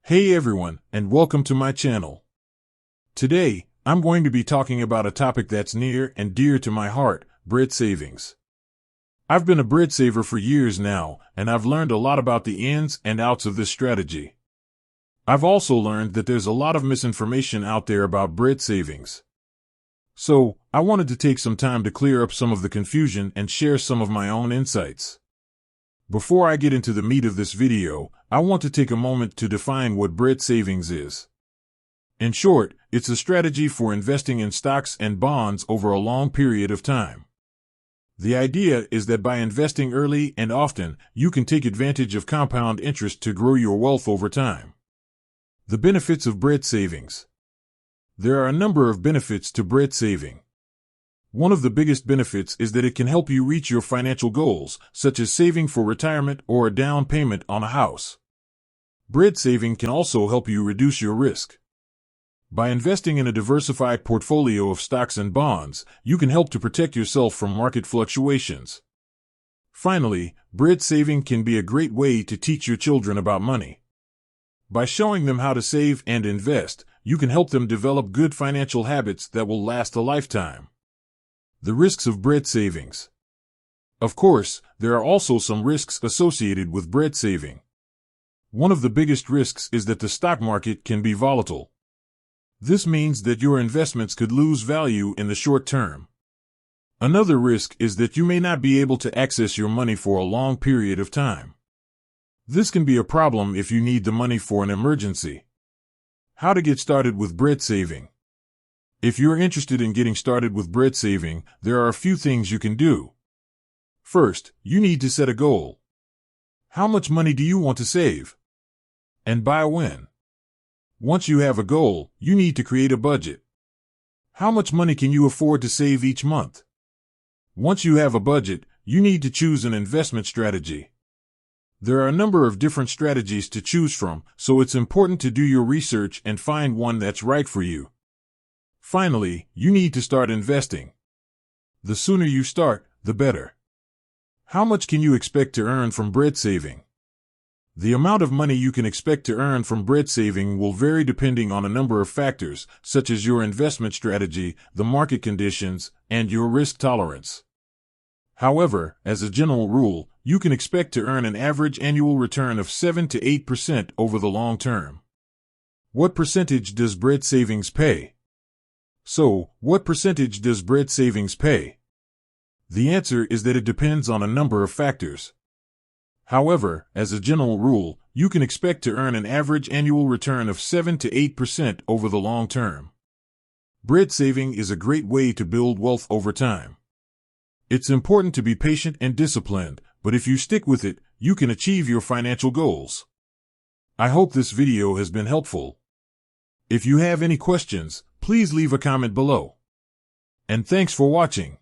Hey everyone, and welcome to my channel. Today, I'm going to be talking about a topic that's near and dear to my heart, bread savings. I've been a bread saver for years now, and I've learned a lot about the ins and outs of this strategy. I've also learned that there's a lot of misinformation out there about bread savings. So, I wanted to take some time to clear up some of the confusion and share some of my own insights. Before I get into the meat of this video, I want to take a moment to define what bread savings is. In short, it's a strategy for investing in stocks and bonds over a long period of time. The idea is that by investing early and often, you can take advantage of compound interest to grow your wealth over time. The benefits of bread savings. There are a number of benefits to bread saving. One of the biggest benefits is that it can help you reach your financial goals, such as saving for retirement or a down payment on a house. Bread saving can also help you reduce your risk. By investing in a diversified portfolio of stocks and bonds, you can help to protect yourself from market fluctuations. Finally, bread saving can be a great way to teach your children about money. By showing them how to save and invest, you can help them develop good financial habits that will last a lifetime. The risks of bread savings. Of course, there are also some risks associated with bread saving. One of the biggest risks is that the stock market can be volatile. This means that your investments could lose value in the short term. Another risk is that you may not be able to access your money for a long period of time. This can be a problem if you need the money for an emergency. How to get started with bread saving. If you're interested in getting started with bread saving, there are a few things you can do. First, you need to set a goal. How much money do you want to save? And by when? Once you have a goal, you need to create a budget. How much money can you afford to save each month? Once you have a budget, you need to choose an investment strategy. There are a number of different strategies to choose from, so it's important to do your research and find one that's right for you. Finally, you need to start investing. The sooner you start, the better. How much can you expect to earn from bread saving? The amount of money you can expect to earn from bread saving will vary depending on a number of factors, such as your investment strategy, the market conditions, and your risk tolerance. However, as a general rule, you can expect to earn an average annual return of 7 to 8% over the long term. What percentage does bread savings pay? So, what percentage does bread savings pay? The answer is that it depends on a number of factors. However, as a general rule, you can expect to earn an average annual return of 7 to 8% over the long term. Bread saving is a great way to build wealth over time. It's important to be patient and disciplined, but if you stick with it, you can achieve your financial goals. I hope this video has been helpful. If you have any questions, please leave a comment below. And thanks for watching.